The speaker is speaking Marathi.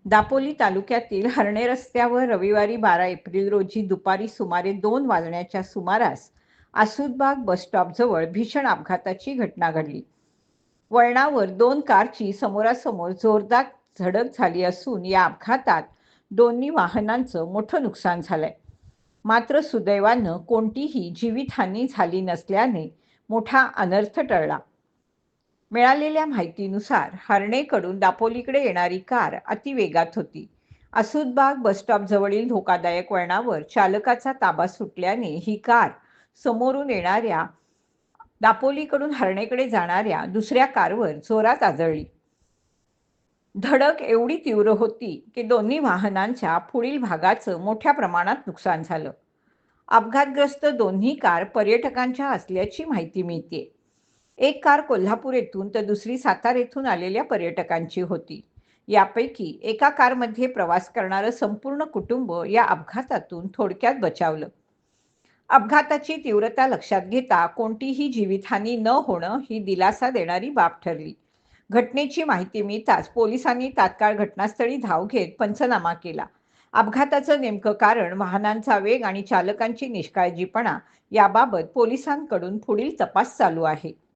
दापोली तालुक्यातील हर्णे रस्त्यावर रविवारी 12 एप्रिल रोजी दुपारी सुमारे 2 वाजण्याच्या सुमारास आसूदबाग बसस्टॉपजवळ भीषण अपघाताची घटना घडली. वळणावर 2 कारची समोरासमोर जोरदार धडक झाली असून या अपघातात दोन्ही वाहनांचं मोठं नुकसान झालंय. मात्र सुदैवानं कोणतीही जीवितहानी झाली नसल्याने मोठा अनर्थ टळला. मिळालेल्या माहितीनुसार हर्णेकडून दापोलीकडे येणारी कार अतिवेगात होती. आसूदबाग बसस्टॉप जवळील धोकादायक वळणावर चालकाचा ताबा सुटल्याने ही कार समोरून येणाऱ्या दापोलीकडून हर्णेकडे जाणाऱ्या दुसऱ्या कारवर जोरात आदळली. धडक एवढी तीव्र होती की दोन्ही वाहनांच्या पुढील भागाचं मोठ्या प्रमाणात नुकसान झालं. अपघातग्रस्त दोन्ही कार पर्यटकांच्या असल्याची माहिती मिळते. एक कार कोल्हापूर येथून तर दुसरी सातारा येथून आलेल्या पर्यटकांची होती. यापैकी एका कारमध्ये प्रवास करणारं संपूर्ण कुटुंब या अपघातातून थोडक्यात बचावलं. अपघाताची तीव्रता लक्षात घेता कोणतीही जीवितहानी न होणं ही दिलासा देणारी बाब ठरली. घटनेची माहिती मिळताच पोलिसांनी तात्काळ घटनास्थळी धाव घेत पंचनामा केला. अपघाताचं नेमकं कारण, वाहनांचा वेग आणि चालकांची निष्काळजीपणा याबाबत पोलिसांकडून पुढील तपास चालू आहे.